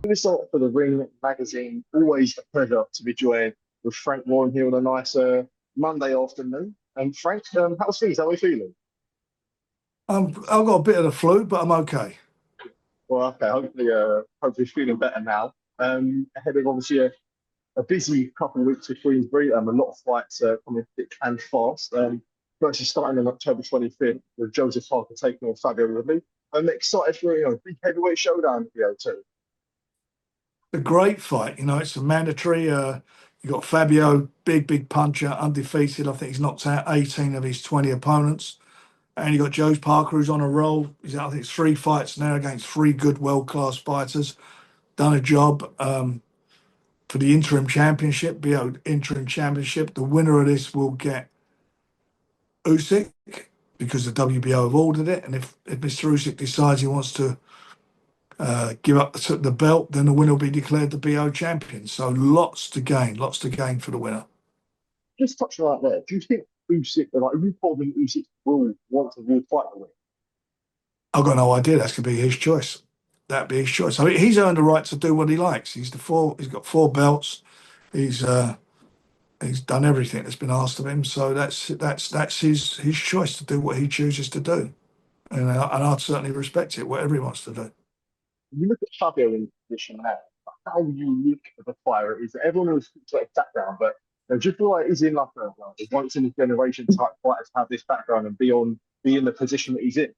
This up for the Ring magazine. Always a pleasure to be joined with Frank Warren here on a nice Monday afternoon. And Frank, how's things? How are you feeling? I've got a bit of the flu, but I'm okay. Well, okay. Hopefully feeling better now. Ahead of obviously a busy couple of weeks for Queensbury. A lot of fights coming thick and fast. First is starting on October 25th with Joseph Parker taking on Fabio Wardley. I'm excited for big heavyweight showdown here too. A great fight, it's a mandatory. You got Fabio, big puncher, undefeated. I think he's knocked out 18 of his 20 opponents. And you got Joe Parker, who's on a roll. I think it's 3 fights now against 3 good world-class fighters. Done a job for the interim championship, BO interim championship. The winner of this will get Usyk because the WBO have ordered it. And if Mr. Usyk decides he wants to give up the belt, then the winner will be declared the BO champion. So lots to gain for the winner. Just touching on that there, do you think Usyk, like, are you confident Usyk will want to really fight the win? I've got no idea. That's going to be his choice. That'd be his choice. I mean, he's earned the right to do what he likes. He's got 4 belts. He's done everything that's been asked of him. So that's his choice to do what he chooses to do, and I'd certainly respect it. Whatever he wants to do. You look at Fabio in the position now, how unique of a fighter is. Everyone knows his background, but just feel like he's in like a once in a generation type fighter to have this background and be in the position that he's in.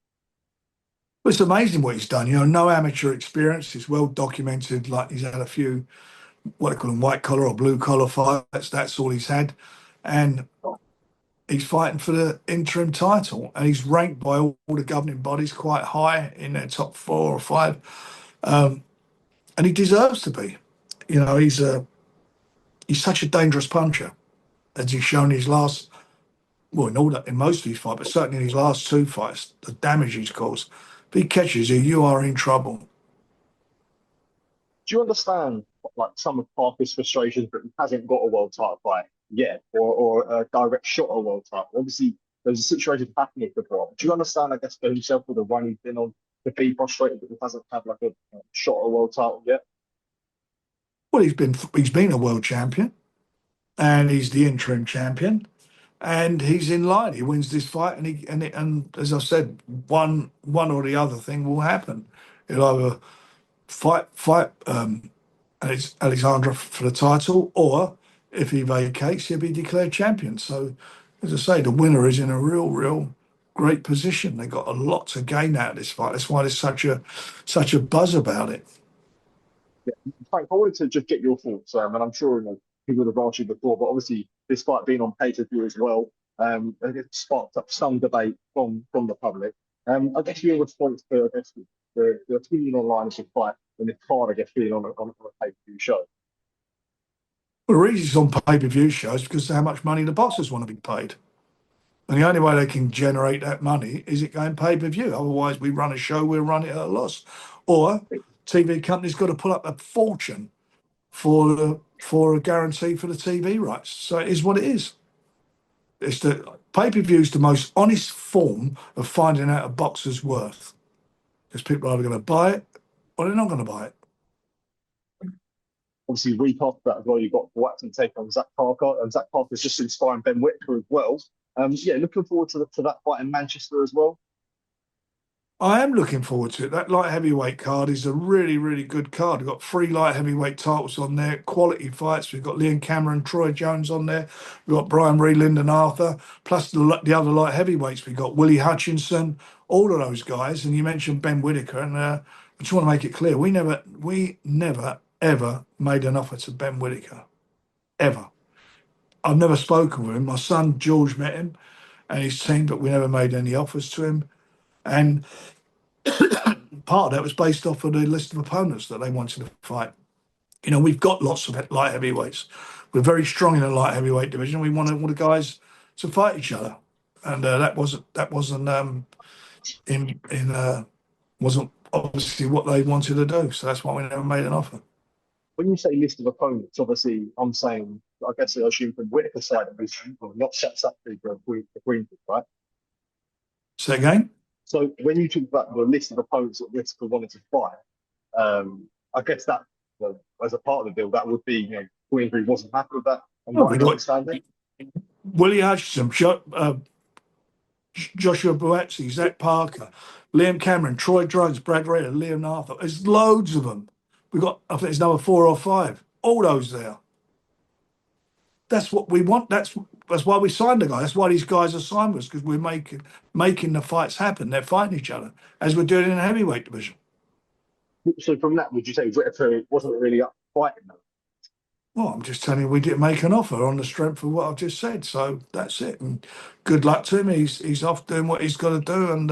But it's amazing what he's done. No amateur experience. It's well documented. Like he's had a few what they call them white collar or blue collar fights. That's all he's had, and he's fighting for the interim title, and he's ranked by all the governing bodies quite high in their top 4 or 5, and he deserves to be. He's such a dangerous puncher, as he's shown his last, well, in most of his fights, but certainly in his last 2 fights, the damage he's caused. If he catches you are in trouble. Do you understand like some of Parker's frustrations that he hasn't got a world title fight yet, or a direct shot at a world title? Obviously, there's a situation happening before. Do you understand, I guess, for himself with the run he's been on, to be frustrated that he hasn't had like a shot at a world title yet? Well, he's been a world champion, and he's the interim champion, and he's in line. He wins this fight, and as I said, one or the other thing will happen. He'll either fight Alexandra for the title, or if he vacates, he'll be declared champion. So, as I say, the winner is in a real great position. They got a lot to gain out of this fight. That's why there's such a buzz about it. Yeah. Frank, I wanted to just get your thoughts, and I'm sure people would have asked you before, but obviously this fight being on pay-per-view as well, it sparked up some debate from the public. I guess your response to, I guess, the opinion online of the fight and the card, I guess, being on a pay-per-view show. Well, the reason it's on pay-per-view shows because of how much money the boxers want to be paid. And the only way they can generate that money is it going pay-per-view. Otherwise, we run a show, we'll run it at a loss. Or TV companies got to pull up a fortune for a guarantee for the TV rights. So it is what it is. It's the pay-per-view is the most honest form of finding out a boxer's worth. Because people are either going to buy it or they're not going to buy it. Obviously, week after that as well, you've got Buatsi take on Zach Parker, and Zach Parker's just inspiring Ben Whittaker as well. Yeah, looking forward to that fight in Manchester as well. I am looking forward to it. That light heavyweight card is a really good card. We've got 3 light heavyweight titles on there, quality fights. We've got Liam Cameron, Troy Jones on there. We've got Brian Reed, Lyndon Arthur, plus the other light heavyweights. We've got Willie Hutchinson, all of those guys. And you mentioned Ben Whittaker, and I just want to make it clear, we never ever made an offer to Ben Whittaker, ever. I've never spoken with him. My son George met him and his team, but we never made any offers to him. And part of that was based off of the list of opponents that they wanted to fight. We've got lots of light heavyweights. We're very strong in the light heavyweight division. We want all the guys to fight each other, and wasn't obviously what they wanted to do. So that's why we never made an offer. When you say list of opponents, obviously, I'm saying, I guess I assume from Whittaker's side, at least, not sets up for Greenwood, right? Say again? So when you talk about the list of opponents that Whittaker wanted to fight, I guess that as a part of the deal, that would be, Queensbury wasn't happy with that, and Well, we rightly got understanding. Willie Hutchinson, Joshua Buatsi, Zach Parker, Liam Cameron, Troy Jones, Brad Reader, Liam Arthur. There's loads of them. We got, I think there's number 4 or 5. All those there. That's what we want. That's why we signed the guy. That's why these guys are signed with us, because we're making the fights happen. They're fighting each other as we're doing in the heavyweight division. So from that, would you say Whittaker wasn't really up fighting them? Well, I'm just telling you, we didn't make an offer on the strength of what I've just said. So that's it. And good luck to him. He's off doing what he's got to do. And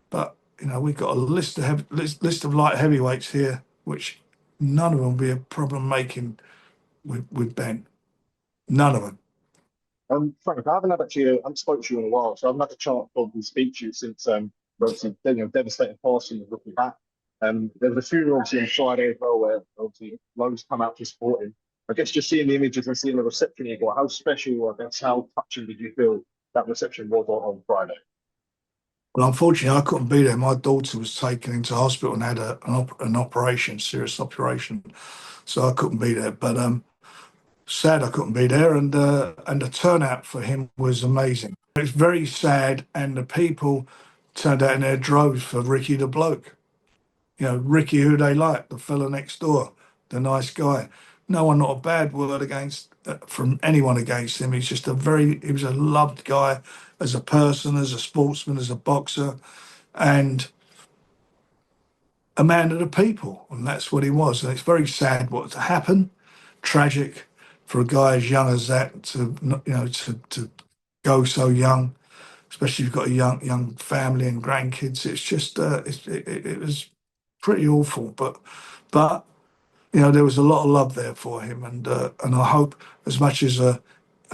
but we've got a list of light heavyweights here, which none of them will be a problem making with Ben. None of them. Frank, I haven't spoken to you in a while, so I haven't had a chance to probably speak to you since obviously devastating passing of Ricky Hat. There was a funeral obviously on Friday as well, where obviously loads come out to support him. I guess just seeing the images and seeing the reception he got, how special, I guess, how touching did you feel that reception was on Friday? Well, unfortunately, I couldn't be there. My daughter was taken into hospital and had an operation, serious operation, so I couldn't be there. But sad I couldn't be there, and the turnout for him was amazing. It's very sad, and the people turned out in their droves for Ricky the bloke. Ricky, who they like, the fella next door, the nice guy. No one, not a bad word from anyone against him. He was a loved guy as a person, as a sportsman, as a boxer, and a man of the people. And that's what he was. And it's very sad what happened. Tragic for a guy as young as that to go so young, especially if you've got a young family and grandkids. It's just it was pretty awful, but there was a lot of love there for him, and I hope, as much as I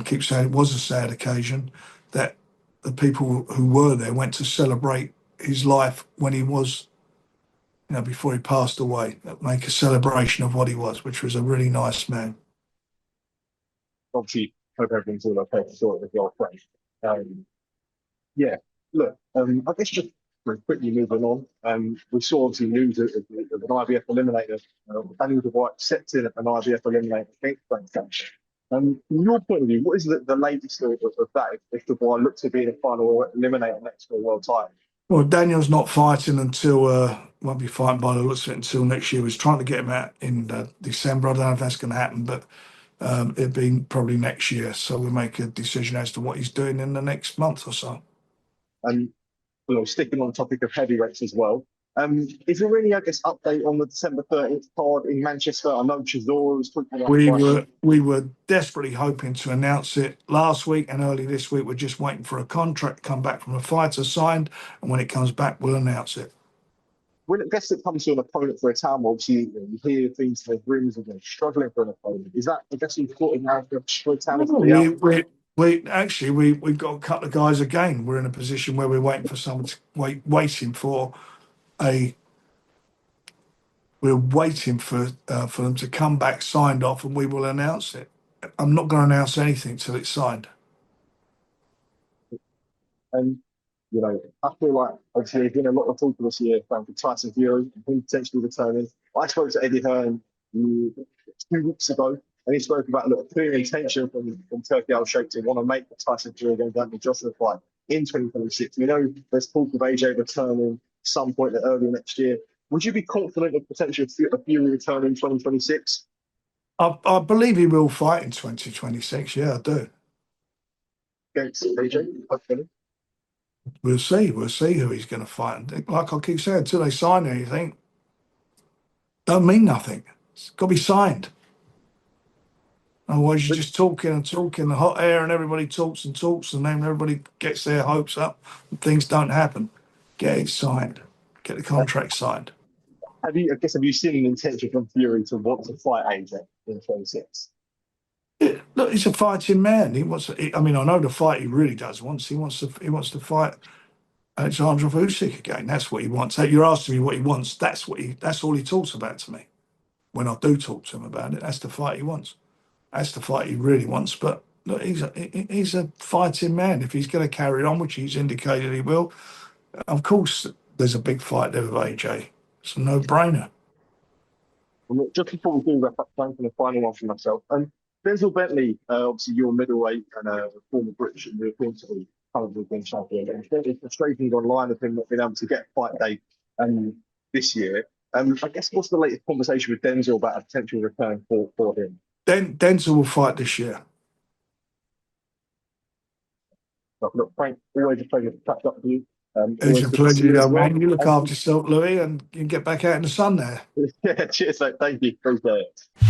keep saying it was a sad occasion, that the people who were there went to celebrate his life when he was, before he passed away, make a celebration of what he was, which was a really nice man. Obviously, hope everything's all okay for sort of your friend. Yeah, look, I guess just very quickly moving on, we saw obviously news of an IBF eliminator, Daniel Dubois accepting an IBF eliminator against Frank Sanchez. From your point of view, what is the latest of that if Dubois looks to be the final eliminator next for a world title? Well, Daniel's not fighting until, won't be fighting by the looks of it until next year. He was trying to get him out in December. I don't know if that's going to happen, but it'll be probably next year. So we'll make a decision as to what he's doing in the next month or so. And sticking on the topic of heavyweights as well, is there any, I guess, update on the December 30th card in Manchester? I know Chisora was talking about. We were desperately hoping to announce it last week and early this week. We're just waiting for a contract to come back from a fighter signed, and when it comes back, we'll announce it. When it gets to come to an opponent for Itauma, obviously you hear things, there's rumours of them struggling for an opponent. Is that, I guess, you've thought of now for Itauma? We've got a couple of guys again. We're in a position where we're waiting for someone to waiting for them to come back signed off, and we will announce it. I'm not going to announce anything till it's signed. And I feel like obviously there's been a lot of talk this year from Tyson Fury and potentially returning. I spoke to Eddie Hearn 2 weeks ago, and he spoke about a clear intention from Turkey Al Sheikh to want to make the Tyson Fury against Anthony Joshua fight in 2026. We know there's talk of AJ returning some point early next year. Would you be confident of potential of Fury returning in 2026? I believe he will fight in 2026. Yeah, I do. Against AJ, hopefully. We'll see. We'll see who he's going to fight. Like I keep saying, until they sign anything, don't mean nothing. It's got to be signed. Otherwise, you're just talking and talking, the hot air, and everybody talks, and then everybody gets their hopes up, and things don't happen. Get it signed. Get the contract signed. Have you seen an intention from Fury to want to fight AJ in 26? Yeah, look, he's a fighting man. I know the fight he really does wants. He wants to fight Alexander Usyk again. That's what he wants. You're asking me what he wants. That's all he talks about to me. When I do talk to him about it, that's the fight he wants. That's the fight he really wants. But look, he's a fighting man. If he's going to carry on, which he's indicated he will, of course there's a big fight there with AJ. It's a no-brainer. And look, just before we do wrap up, time for the final one for myself. And Denzel Bentley, obviously you're middleweight and a former British and European title, currently been champion. And it's frustrating online of him not being able to get a fight day this year. I guess what's the latest conversation with Denzel about a potential return for him? Denzel will fight this year. Look, Frank, always a pleasure to catch up with you. It's Always a good to see pleasure, you as young well. man. You look after yourself, Louis, and you can get back out in the sun there. Yeah, cheers, mate. Thank you. Appreciate it.